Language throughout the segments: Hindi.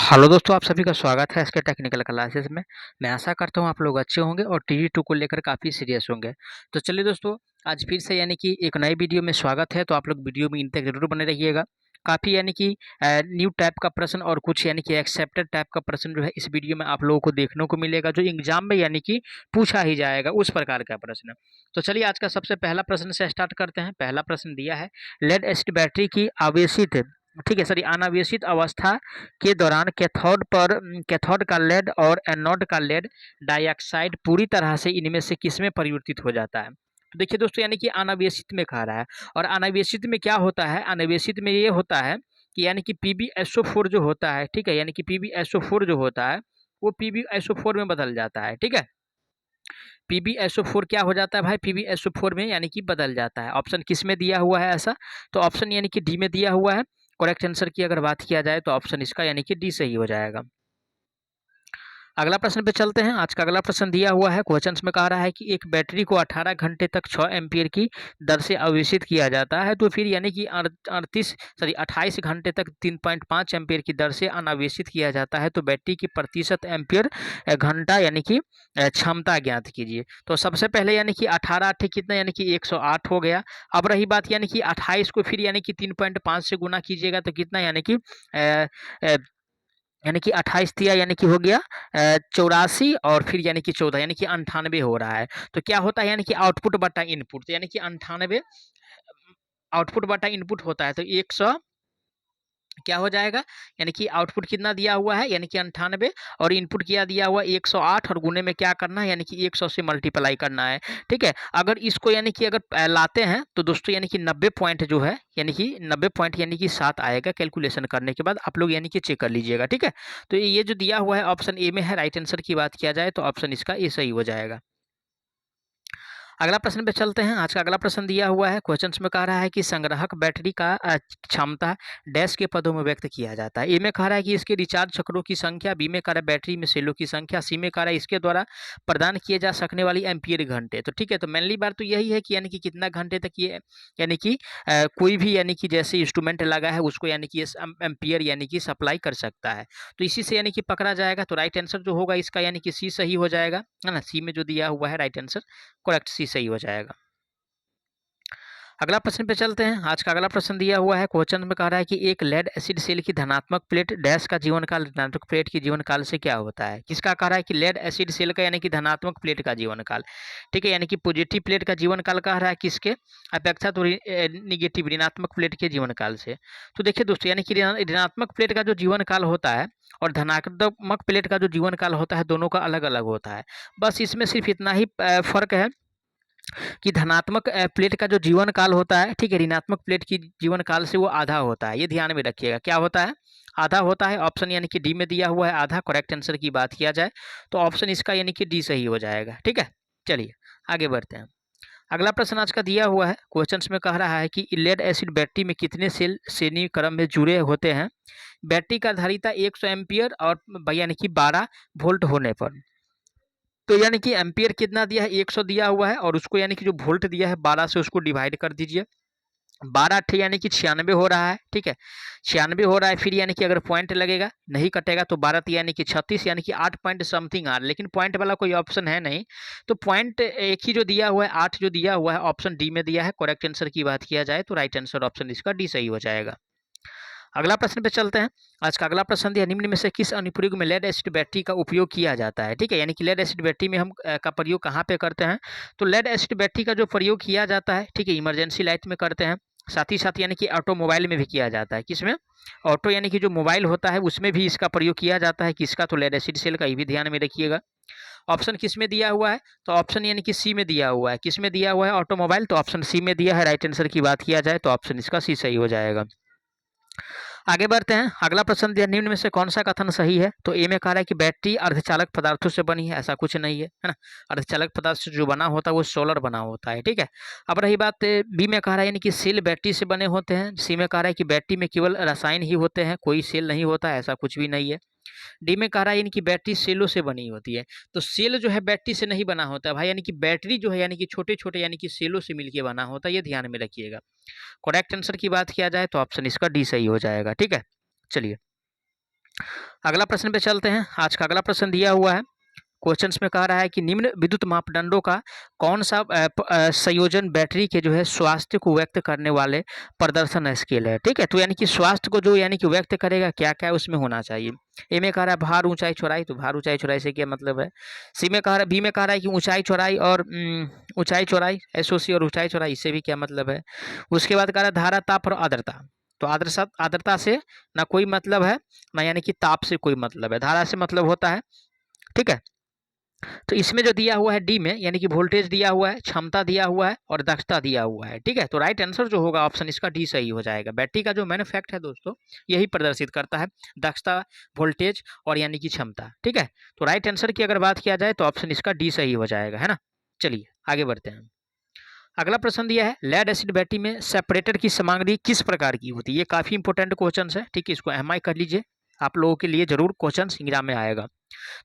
हेलो दोस्तों, आप सभी का स्वागत है इसके टेक्निकल क्लासेस में। मैं आशा करता हूँ आप लोग अच्छे होंगे और टी2 को लेकर काफ़ी सीरियस होंगे। तो चलिए दोस्तों, आज फिर से यानी कि एक नई वीडियो में स्वागत है। तो आप लोग वीडियो में इन तक जरूर बने रहिएगा। काफ़ी यानी कि न्यू टाइप का प्रश्न और कुछ यानी कि एक्सेप्टेड टाइप का प्रश्न जो है इस वीडियो में आप लोगों को देखने को मिलेगा, जो एग्जाम में यानी कि पूछा ही जाएगा उस प्रकार का प्रश्न। तो चलिए आज का सबसे पहला प्रश्न से स्टार्ट करते हैं। पहला प्रश्न दिया है, लेड एसिड बैटरी की आवेशित, ठीक है सॉरी, अनावेशित अवस्था के दौरान कैथोड का लेड और एनोड का लेड डाइऑक्साइड पूरी तरह से इनमें से किसमें परिवर्तित हो जाता है। तो देखिए दोस्तों, यानी कि अनावेशित में कह रहा है। और अनावेशित में क्या होता है, अनावेशित में ये होता है कि यानी कि PbSO4 जो होता है, ठीक है, यानी कि PbSO4 जो होता है वो PbSO4 में बदल जाता है। ठीक है, PbSO4 क्या हो जाता है भाई, PbSO4 में यानी कि बदल जाता है। ऑप्शन किस में दिया हुआ है ऐसा, तो ऑप्शन यानी कि डी में दिया हुआ है। करेक्ट आंसर की अगर बात किया जाए तो ऑप्शन इसका यानी कि डी सही हो जाएगा। अगला प्रश्न पे चलते हैं। आज का अगला प्रश्न दिया हुआ है, क्वेश्चन में कह रहा है कि एक बैटरी को 18 घंटे तक 6 एम्पियर की दर से आवेशित किया जाता है, तो फिर यानी कि 28 घंटे तक 3.5 एम्पियर की दर से अनावेशित किया जाता है, तो बैटरी की प्रतिशत एम्पियर घंटा यानी कि क्षमता ज्ञात कीजिए। तो सबसे पहले यानी कि 18 आठ कितना, यानी कि 108 हो गया। अब रही बात यानी कि 28 को फिर यानी कि 3.5 से गुना कीजिएगा तो कितना, यानी कि यानी कि 28 दिया यानी कि हो गया 84 और फिर यानी कि 14 यानी कि 98 हो रहा है। तो क्या होता है, यानी कि आउटपुट बटा इनपुट, तो यानी कि 98 आउटपुट बटा इनपुट होता है, तो 100 क्या हो जाएगा, यानी कि आउटपुट कितना दिया हुआ है, यानी कि 98 और इनपुट क्या दिया हुआ है 108 और गुने में क्या करना है, यानी कि 100 से मल्टीप्लाई करना है। ठीक है, अगर इसको यानी कि अगर लाते हैं तो दोस्तों यानी कि 90 पॉइंट जो है, यानी कि 90 पॉइंट यानी कि 7 आएगा कैलकुलेशन करने के बाद। आप लोग यानी कि चेक कर लीजिएगा। ठीक है, तो ये जो दिया हुआ है ऑप्शन ए में है। राइट आंसर की बात किया जाए तो ऑप्शन इसका ए सही हो जाएगा। अगला प्रश्न पे चलते हैं। आज का अगला प्रश्न दिया हुआ है, क्वेश्चन में कह रहा है कि संग्राहक बैटरी का क्षमता डैश के पदों में व्यक्त किया जाता है। ए में कह रहा है कि इसके रिचार्ज चक्रों की संख्या, बी में कह रहा है बैटरी में सेलों की संख्या, सी में कह रहा है इसके द्वारा प्रदान किए जा सकने वाली एम्पियर घंटे। तो ठीक है, तो मेनली बात तो यही है कि यानी कि कितना घंटे तक ये यानी कि कोई भी यानी कि जैसे इंस्ट्रूमेंट लगा है उसको यानी कि एम्पियर यानी कि सप्लाई कर सकता है। तो इसी से यानी कि पकड़ा जाएगा। तो राइट आंसर जो होगा इसका यानी कि सी सही हो जाएगा, है ना। सी में जो दिया हुआ है राइट आंसर करेक्ट सी सही हो जाएगा। अगला प्रश्न पे चलते हैं। आज का अगला प्रश्न दिया हुआ है, क्वेश्चन में कह रहा है कि एक लेड एसिड सेल की धनात्मक प्लेट डैश का जीवन काल ऋणात्मक प्लेट की जीवन काल से क्या होता है। किसका कह रहा है कि लेड एसिड सेल का यानी कि धनात्मक प्लेट का जीवन काल, ठीक है, यानी कि पॉजिटिव प्लेट का जीवन काल कह रहा है किसके अपेक्षा, तो निगेटिव ऋणात्मक प्लेट के जीवन काल से। तो देखिए दोस्तों, यानी कि ऋणात्मक प्लेट का जो जीवन काल होता है और धनात्मक प्लेट का जो जीवन काल होता है दोनों का अलग अलग होता है। बस इसमें सिर्फ इतना ही फर्क है कि धनात्मक प्लेट का जो जीवन काल होता है, ठीक है, ऋणात्मक प्लेट की जीवन काल से वो आधा होता है। ये ध्यान में रखिएगा, क्या होता है, आधा होता है। ऑप्शन यानी कि डी में दिया हुआ है आधा। करेक्ट आंसर की बात किया जाए तो ऑप्शन इसका यानी कि डी सही हो जाएगा। ठीक है, चलिए आगे बढ़ते हैं। अगला प्रश्न आज का दिया हुआ है, क्वेश्चन में कह रहा है कि लेड एसिड बैटरी में कितने सेल श्रेणी क्रम में जुड़े होते हैं बैटरी का धारिता 100 एम्पियर और यानी कि 12 वोल्ट होने पर। तो यानी कि एम्पियर कितना दिया है, 100 दिया हुआ है और उसको यानी कि जो वोल्ट दिया है 12 से उसको डिवाइड कर दीजिए। 12 अट्ठे यानी कि 96 हो रहा है। ठीक है, 96 हो रहा है। फिर यानी कि अगर पॉइंट लगेगा नहीं कटेगा तो 12 यानी कि 36 यानी कि 8 पॉइंट समथिंग आ रहा है, लेकिन पॉइंट वाला कोई ऑप्शन है नहीं। तो पॉइंट एक ही जो दिया हुआ है 8 जो दिया हुआ है ऑप्शन डी में दिया है। करेक्ट आंसर की बात किया जाए तो राइट आंसर ऑप्शन इसका डी सही हो जाएगा। अगला प्रश्न पे चलते हैं। आज का अगला प्रश्न दिया, निम्न में से किस अनुप्रयोग में लेड एसिड बैटरी का उपयोग किया जाता है। ठीक है, यानी कि लेड एसिड बैटरी में हम का प्रयोग कहाँ पे करते हैं, तो लेड एसिड बैटरी का जो प्रयोग किया जाता है, ठीक है, इमरजेंसी लाइट में करते हैं। साथ ही साथ यानी कि ऑटोमोबाइल में भी किया जाता है। किसमें, ऑटो यानी कि जो मोबाइल होता है उसमें भी इसका प्रयोग किया जाता है। किसका, तो लेड एसिड सेल का, ये भी ध्यान में रखिएगा। ऑप्शन किस में दिया हुआ है, तो ऑप्शन यानी कि सी में दिया हुआ है। किस में दिया हुआ है, ऑटोमोबाइल, तो ऑप्शन सी में दिया है। राइट आंसर की बात किया जाए तो ऑप्शन इसका सी सही हो जाएगा। आगे बढ़ते हैं। अगला प्रश्न दिया, निम्न में से कौन सा कथन सही है, तो ए में कह रहा है कि बैटरी अर्धचालक पदार्थों से बनी है। ऐसा कुछ नहीं है ना, अर्धचालक पदार्थ से जो बना होता है वो सोलर बना होता है। ठीक है, अब रही बात बी में कह रहा है यानी कि सेल बैटरी से बने होते हैं। सी में कह रहा है कि बैटरी में केवल रसायन ही होते हैं, कोई सेल नहीं होता है, ऐसा कुछ भी नहीं है। डी में कह रहा है यानी कि बैटरी सेलों से बनी होती है। तो सेल जो है बैटरी से नहीं बना होता है भाई, यानी कि बैटरी जो है यानी कि छोटे छोटे यानी कि सेलों से मिलकर बना होता है, ये ध्यान में रखिएगा। करेक्ट आंसर की बात किया जाए तो ऑप्शन इसका डी सही हो जाएगा। ठीक है, चलिए अगला प्रश्न पे चलते हैं। आज का अगला प्रश्न दिया हुआ है, क्वेश्चंस में कह रहा है कि निम्न विद्युत मापदंडों का कौन सा संयोजन बैटरी के जो है स्वास्थ्य को व्यक्त करने वाले प्रदर्शन स्केल है। ठीक है, तो यानी कि स्वास्थ्य को जो यानी कि व्यक्त करेगा, क्या क्या उसमें होना चाहिए। ए में कह रहा है भार, ऊंचाई, चौड़ाई, तो भार, ऊंचाई, चौड़ाई से क्या मतलब है। सी में कह रहा है, बी में कह रहा है कि ऊंचाई, चौड़ाई और ऊंचाई, चौड़ाई, एसओसी और ऊंचाई, चौड़ाई, इससे भी क्या मतलब है। उसके बाद कह रहा है धारा, ताप और आर्द्रता, तो आर्द्रता से ना कोई मतलब है, ना यानी कि ताप से कोई मतलब है, धारा से मतलब होता है। ठीक है, तो इसमें जो दिया हुआ है डी में, यानी कि वोल्टेज दिया हुआ है, क्षमता दिया हुआ है और दक्षता दिया हुआ है। ठीक है, तो राइट आंसर जो होगा ऑप्शन इसका डी सही हो जाएगा। बैटरी का जो मेन फैक्ट है दोस्तों, यही प्रदर्शित करता है दक्षता, वोल्टेज और यानी कि क्षमता। ठीक है, तो राइट आंसर की अगर बात किया जाए तो ऑप्शन इसका डी सही हो जाएगा, है ना। चलिए आगे बढ़ते हैं। अगला प्रश्न दिया है, लेड एसिड बैटरी में सेपरेटर की सामग्री किस प्रकार की होती है। ये काफी इंपॉर्टेंट क्वेश्चन है। ठीक है, इसको एमआई कर लीजिए, आप लोगों के लिए जरूर क्वेश्चन एग्जाम में आएगा।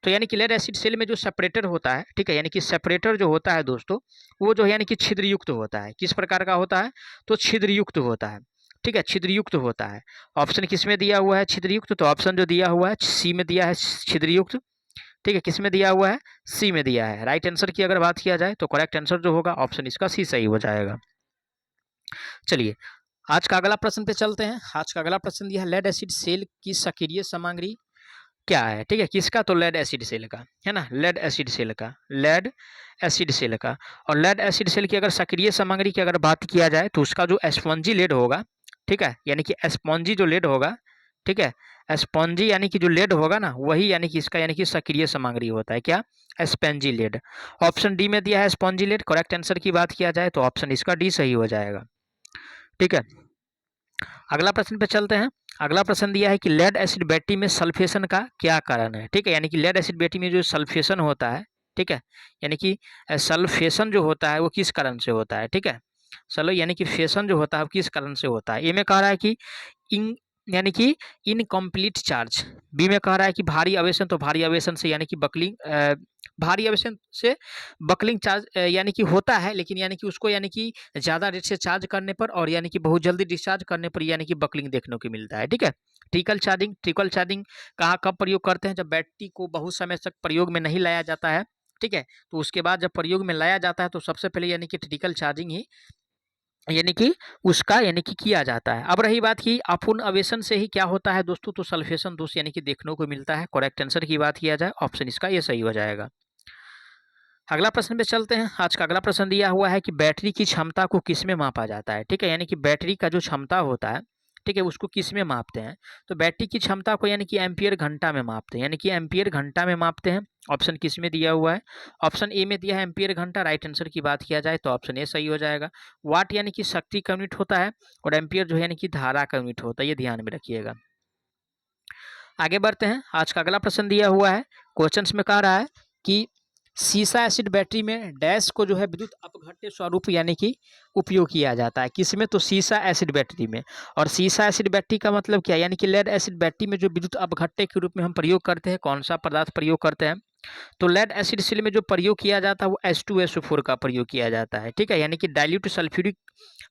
तो यानी कि लेड एसिड सेल में जो सेपरेटर होता है, ठीक है, यानी कि सेपरेटर जो होता है दोस्तों, वो जो यानी कि छिद्रयुक्त होता है। किस प्रकार का होता है, तो छिद्रयुक्त होता है। ठीक है, छिद्रयुक्त होता है। ऑप्शन किस में दिया हुआ है छिद्रयुक्त, तो ऑप्शन जो दिया हुआ है सी में दिया है छिद्रयुक्त। ठीक है, किस में दिया हुआ है, सी में दिया है। राइट आंसर की अगर बात किया जाए तो करेक्ट आंसर जो होगा ऑप्शन इसका सी सही हो जाएगा। चलिए आज का अगला प्रश्न पे चलते हैं। आज का अगला प्रश्न दिया है, लेड एसिड सेल की सक्रिय सामग्री क्या है। ठीक है, किसका, तो लेड एसिड सेल का, है ना, लेड एसिड सेल का, लेड एसिड सेल का। और लेड एसिड सेल की अगर सक्रिय सामग्री की अगर बात किया जाए तो उसका जो स्पॉन्जी लेड होगा, ठीक है, यानी कि स्पॉन्जी जो लेड होगा, ठीक है, स्पॉन्जी यानी कि जो लेड होगा ना, वही यानी कि इसका यानी कि सक्रिय सामग्री होता है, क्या, स्पॉन्जी लेड। ऑप्शन डी में दिया है स्पॉन्जी लेड। करेक्ट आंसर की बात किया जाए तो ऑप्शन इसका डी सही हो जाएगा। ठीक है, अगला प्रश्न पे चलते हैं। अगला प्रश्न दिया है कि लेड एसिड बैटरी में सल्फेशन का क्या कारण है। ठीक है, यानी कि लेड एसिड बैटरी में जो सल्फेशन होता है, ठीक है, यानी कि सल्फेशन जो होता है वो किस कारण से होता है। ठीक है, चलो यानी कि फेशन जो होता है वो किस कारण से होता है। ए में कह रहा है कि इन यानी कि इनकम्प्लीट चार्ज। बी में कह रहा है कि भारी आवेशन, तो भारी आवेशन से यानी कि बकलिंग, भारी आवेशन से बकलिंग चार्ज यानी कि होता है, लेकिन यानी कि उसको यानी कि ज़्यादा रेट से चार्ज करने पर और यानी कि बहुत जल्दी डिस्चार्ज करने पर यानी कि बकलिंग देखने को मिलता है। ठीक है, ट्रिकल चार्जिंग कहाँ कब प्रयोग करते हैं, जब बैटरी को बहुत समय तक प्रयोग में नहीं लाया जाता है। ठीक है, तो उसके बाद जब प्रयोग में लाया जाता है तो सबसे पहले यानी कि ट्रिकल चार्जिंग ही यानी कि उसका यानी कि किया जाता है। अब रही बात कि अपूर्ण आवेशन से ही क्या होता है दोस्तों, तो सल्फेशन दोष यानी कि देखने को मिलता है। करेक्ट आंसर की बात किया जाए ऑप्शन इसका ये सही हो जाएगा। अगला प्रश्न पे चलते हैं। आज का अगला प्रश्न दिया हुआ है कि बैटरी की क्षमता को किस में मापा जाता है। ठीक है, यानी कि बैटरी का जो क्षमता होता है, ठीक है, उसको किस में मापते हैं, तो बैटरी की क्षमता को यानी कि एम्पियर घंटा में मापते हैं, यानी कि एम्पियर घंटा में मापते हैं। ऑप्शन किस में दिया हुआ है, ऑप्शन ए में दिया है एम्पियर घंटा। राइट आंसर की बात किया जाए तो ऑप्शन ए सही हो जाएगा। वाट यानी कि शक्ति का यूनिट होता है और एम्पियर जो है यानी कि धारा का यूनिट होता है, ये ध्यान में रखिएगा। आगे बढ़ते हैं। आज का अगला प्रश्न दिया हुआ है, क्वेश्चंस में कह रहा है कि सीसा एसिड बैटरी में डैश को जो है विद्युत अपघट्य स्वरूप यानी कि उपयोग किया जाता है। किसमें, तो सीसा एसिड बैटरी में। और सीसा एसिड बैटरी का मतलब क्या, यानी कि लेड एसिड बैटरी में जो विद्युत अपघट्य के रूप में हम प्रयोग करते हैं, कौन सा पदार्थ प्रयोग करते हैं, तो लेड एसिड सेल में जो प्रयोग किया जाता है वो H2SO4 का प्रयोग किया जाता है। ठीक है, यानी कि डाइल्यूट सल्फ्यूरिक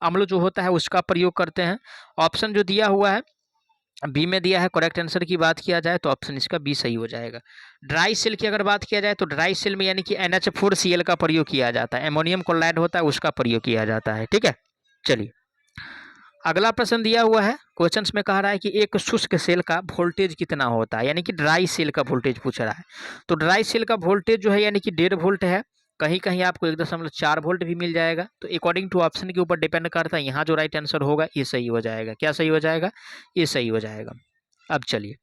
अम्ल जो होता है उसका प्रयोग करते हैं। ऑप्शन जो दिया हुआ है बी में दिया है। करेक्ट आंसर की बात किया जाए तो ऑप्शन इसका बी सही हो जाएगा। ड्राई सेल की अगर बात किया जाए तो ड्राई सेल में यानी कि NH4Cl का प्रयोग किया जाता है, एमोनियम क्लोराइड होता है उसका प्रयोग किया जाता है। ठीक है, चलिए अगला प्रश्न दिया हुआ है, क्वेश्चंस में कह रहा है कि एक शुष्क सेल का वोल्टेज कितना होता है, यानी कि ड्राई सेल का वोल्टेज पूछ रहा है। तो ड्राई सेल का वोल्टेज जो है यानी कि 1.5 वोल्ट है, कहीं कहीं आपको 1.4 वोल्ट भी मिल जाएगा। तो अकॉर्डिंग टू ऑप्शन के ऊपर डिपेंड करता है। यहाँ जो राइट आंसर होगा ये सही हो जाएगा। क्या सही हो जाएगा, ये सही हो जाएगा। अब चलिए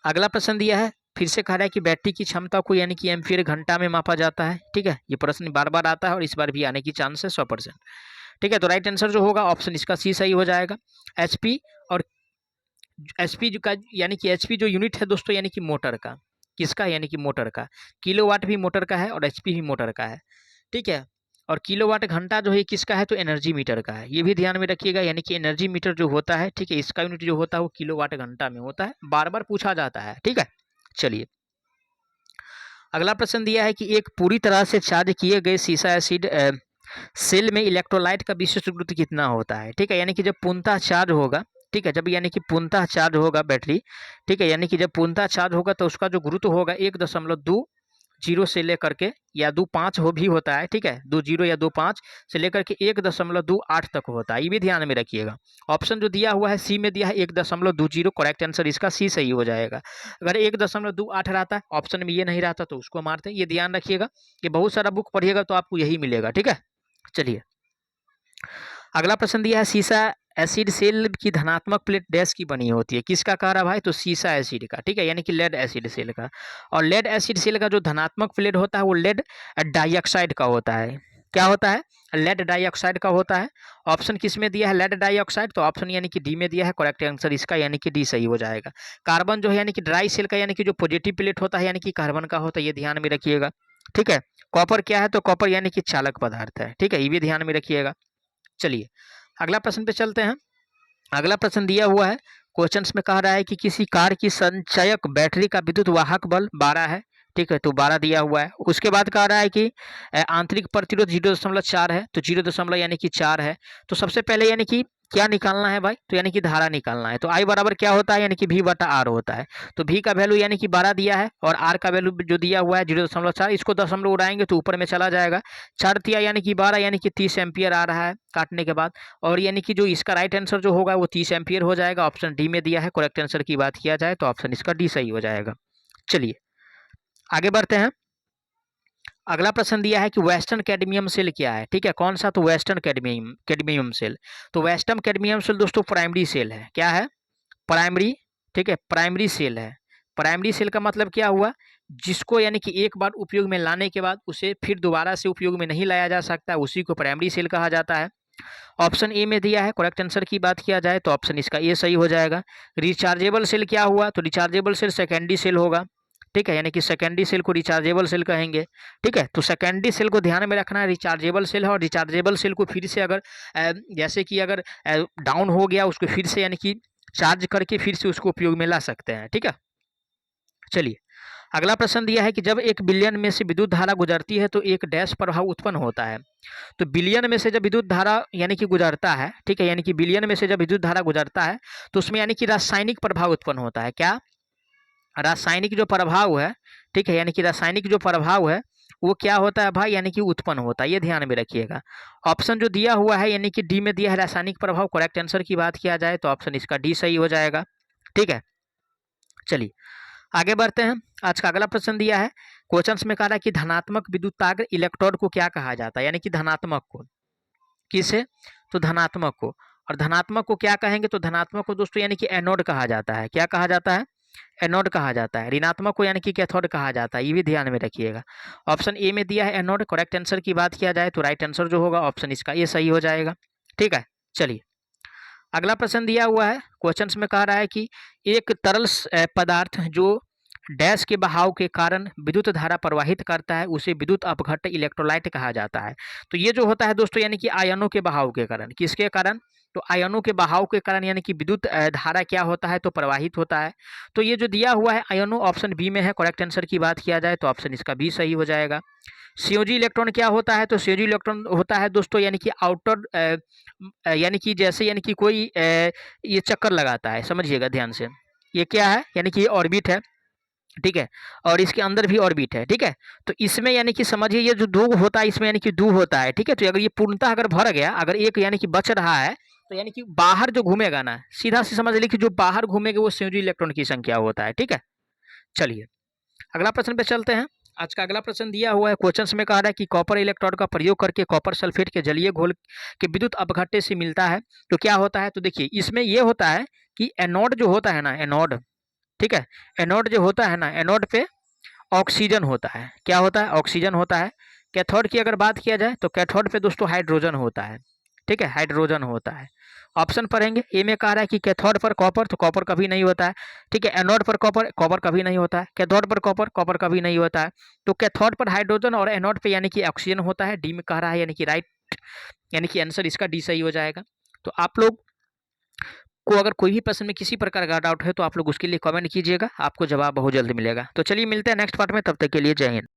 अगला प्रश्न दिया है, फिर से कह रहा है कि बैटरी की क्षमता को यानी कि एम्पियर घंटा में मापा जाता है। ठीक है, ये प्रश्न बार बार आता है और इस बार भी आने की चांस है 100%। ठीक है, तो राइट आंसर जो होगा ऑप्शन इसका सी सही हो जाएगा। एचपी और एचपी का यानी कि एचपी जो यूनिट है दोस्तों यानी कि मोटर का, किसका, यानी कि मोटर का। किलोवाट भी मोटर का है और एचपी भी मोटर का है। ठीक है, और किलोवाट घंटा जो है किसका है, तो एनर्जी मीटर का है। ये भी ध्यान में रखिएगा, यानी कि एनर्जी मीटर जो होता है, ठीक है, इसका यूनिट जो होता है वो किलोवाट घंटा में होता है। बार बार पूछा जाता है। ठीक है, चलिए अगला प्रश्न दिया है कि एक पूरी तरह से चार्ज किए गए सीसा एसिड सेल में इलेक्ट्रोलाइट का विशिष्ट गुरुत्व कितना होता है। ठीक है, यानी कि जब पूर्णतः चार्ज होगा, ठीक है, जब यानी कि पूर्णतः चार्ज होगा बैटरी, ठीक है, यानी कि जब पूर्णतः चार्ज होगा तो उसका जो गुरुत्व होगा 1.20 से लेकर के या 25 हो भी होता है, ठीक है, 20 या 25 से लेकर के 1.28 तक होता है, ये भी ध्यान में रखिएगा। ऑप्शन जो दिया हुआ है सी में दिया है 1.20, करेक्ट आंसर इसका सी सही हो जाएगा। अगर 1.28 रहता है, ऑप्शन में ये नहीं रहता तो उसको मारते हैं, ये ध्यान रखिएगा कि बहुत सारा बुक पढ़िएगा तो आपको यही मिलेगा, ठीक है। चलिए अगला प्रश्न दिया है, सीसा एसिड सेल की धनात्मक प्लेट डैश की बनी होती है, किसका कह रहा भाई, तो सीसा एसिड का, ठीक है, यानी कि लेड एसिड सेल का। और लेड एसिड सेल का जो धनात्मक प्लेट होता है वो लेड डाइऑक्साइड का होता है। क्या होता है, लेड डाइऑक्साइड का होता है। ऑप्शन किस में दिया है, लेड डाइऑक्साइड, तो ऑप्शन यानी कि डी में दिया है, करेक्ट आंसर इसका यानी कि डी सही हो जाएगा। कार्बन जो है यानी कि ड्राई सेल का, यानी कि जो पॉजिटिव प्लेट होता है यानी कि कार्बन का होता है, ये ध्यान में रखिएगा, ठीक है। कॉपर क्या है, तो कॉपर यानी कि चालक पदार्थ है, ठीक है, ये भी ध्यान में रखिएगा। चलिए अगला प्रश्न पे चलते हैं। अगला प्रश्न दिया हुआ है, क्वेश्चंस में कह रहा है कि किसी कार की संचयक बैटरी का विद्युत वाहक बल 12 है, ठीक है, तो 12 दिया हुआ है। उसके बाद कह रहा है कि आंतरिक प्रतिरोध 0.4 है, तो 0 यानी कि 4 है। तो सबसे पहले यानी कि क्या निकालना है भाई, तो यानी कि धारा निकालना है। तो आई बराबर क्या होता है, यानी कि V बटा R होता है। तो V का वैल्यू यानी कि 12 दिया है और R का वैल्यू जो दिया हुआ है 0.4, इसको दशमलव उड़ाएंगे तो ऊपर में चला जाएगा। 4 तिया यानी कि 12 यानी कि 30 एम्पियर आ रहा है काटने के बाद। और यानी कि जो इसका राइट आंसर जो होगा वो 30 एम्पियर हो जाएगा। ऑप्शन डी में दिया है, करेक्ट आंसर की बात किया जाए तो ऑप्शन इसका डी सही हो जाएगा। चलिए आगे बढ़ते हैं। अगला प्रश्न दिया है कि वेस्टर्न कैडमियम सेल क्या है, ठीक है, कौन सा, तो वेस्टर्न कैडमियम सेल। तो वेस्टर्न कैडमियम सेल दोस्तों प्राइमरी सेल है, क्या है, प्राइमरी, ठीक है, प्राइमरी सेल है। प्राइमरी सेल का मतलब क्या हुआ, जिसको यानी कि एक बार उपयोग में लाने के बाद उसे फिर दोबारा से उपयोग में नहीं लाया जा सकता, उसी को प्राइमरी सेल कहा जाता है। ऑप्शन ए में दिया है, करेक्ट आंसर की बात किया जाए तो ऑप्शन इसका ए सही हो जाएगा। रिचार्जेबल सेल क्या हुआ, तो रिचार्जेबल सेल सेकेंडरी सेल होगा, ठीक है, यानी कि सेकेंडरी सेल को रिचार्जेबल सेल कहेंगे, ठीक है। तो सेकेंडरी सेल को ध्यान में रखना है, रिचार्जेबल सेल है और रिचार्जेबल सेल को फिर से अगर जैसे कि अगर डाउन हो गया उसको फिर से यानी कि चार्ज करके फिर से उसको उपयोग में ला सकते हैं, ठीक है। चलिए अगला प्रश्न दिया है कि जब एक बिलियन में से विद्युत धारा गुजरती है तो एक डैश प्रभाव उत्पन्न होता है। तो बिलियन में से जब विद्युत धारा यानी कि गुजरता है, ठीक है, यानी कि बिलियन में से जब विद्युत धारा गुजरता है तो उसमें यानी कि रासायनिक प्रभाव उत्पन्न होता है। क्या, रासायनिक जो प्रभाव है, ठीक है, यानी कि रासायनिक जो प्रभाव है वो क्या होता है भाई, यानी कि उत्पन्न होता है, ये ध्यान में रखिएगा। ऑप्शन जो दिया हुआ है यानी कि डी में दिया है रासायनिक प्रभाव, करेक्ट आंसर की बात किया जाए तो ऑप्शन इसका डी सही हो जाएगा, ठीक है। चलिए आगे बढ़ते हैं। आज का अगला प्रश्न दिया है, क्वेश्चंस में कह रहा है कि धनात्मक विद्युताग्र इलेक्ट्रोड को क्या कहा जाता है, यानी कि धनात्मक को, किसे, तो धनात्मक को। और धनात्मक को क्या कहेंगे, तो धनात्मक को दोस्तों यानी कि एनोड कहा जाता है। क्या कहा जाता है, एनोड कहा जाता है। ऋणात्मक को यानी कि कैथोड कहा जाता है, ये भी ध्यान में रखिएगा। ऑप्शन ए में दिया है एनोड, करेक्ट आंसर की बात किया जाए तो राइट आंसर जो होगा ऑप्शन इसका ये सही हो जाएगा, ठीक है। चलिए अगला प्रश्न दिया हुआ है, क्वेश्चंस में कह रहा है कि एक तरल पदार्थ जो डैश के बहाव के कारण विद्युत धारा प्रवाहित करता है उसे विद्युत अपघट्ट इलेक्ट्रोलाइट कहा जाता है। तो ये जो होता है दोस्तों यानी कि आयनों के बहाव के कारण, किसके कारण, तो आयनों के बहाव के कारण यानी कि विद्युत धारा क्या होता है, तो प्रवाहित होता है। तो ये जो दिया हुआ है आयनों, ऑप्शन बी में है, करेक्ट आंसर की बात किया जाए तो ऑप्शन इसका बी सही हो जाएगा। सीओजी इलेक्ट्रॉन क्या होता है, तो सीओजी इलेक्ट्रॉन होता है दोस्तों यानी कि आउटर यानी कि जैसे यानी कि कोई ये चक्कर लगाता है, समझिएगा ध्यान से, ये क्या है, यानी कि ये ऑर्बिट है, ठीक है, और इसके अंदर भी ऑर्बिट है, ठीक है। तो इसमें यानी कि समझिए ये जो दो होता है इसमें यानी कि दो होता है, ठीक है। तो अगर ये पूर्णतः अगर भर गया, अगर एक यानी कि बच रहा है तो यानी कि बाहर जो घूमेगा ना, सीधा से समझ लीजिए कि जो बाहर घूमेगा वो सीओजी इलेक्ट्रॉन की संख्या होता है, ठीक है। चलिए अगला प्रश्न पे चलते हैं। आज का अगला प्रश्न दिया हुआ है, क्वेश्चंस में कह रहा है कि कॉपर इलेक्ट्रोड का प्रयोग करके कॉपर सल्फेट के जलीय घोल के विद्युत अपघट्य से मिलता है तो क्या होता है, तो देखिए इसमें ये होता है कि एनोड जो होता है ना, एनोड, ठीक है, एनोड जो होता है ना, एनोड पे ऑक्सीजन होता है। क्या होता है, ऑक्सीजन होता है। कैथोड की अगर बात किया जाए तो कैथोड पे दोस्तों हाइड्रोजन होता है, ठीक है, हाइड्रोजन होता है। ऑप्शन पढ़ेंगे, ए में कह रहा है कि कैथोड पर कॉपर, तो कॉपर कभी नहीं होता है, ठीक है। एनोड पर कॉपर, कॉपर कभी नहीं होता है। कैथोड पर कॉपर, कॉपर कभी नहीं होता है। तो कैथोड पर हाइड्रोजन और एनोड पे यानी कि ऑक्सीजन होता है, डी में कह रहा है, यानी कि राइट, यानी कि आंसर इसका डी सही हो जाएगा। तो आप लोग को अगर कोई भी प्रश्न में किसी प्रकार का डाउट है तो आप लोग उसके लिए कमेंट कीजिएगा, आपको जवाब बहुत जल्द मिलेगा। तो चलिए मिलते हैं नेक्स्ट पार्ट में, तब तक के लिए जय हिंद।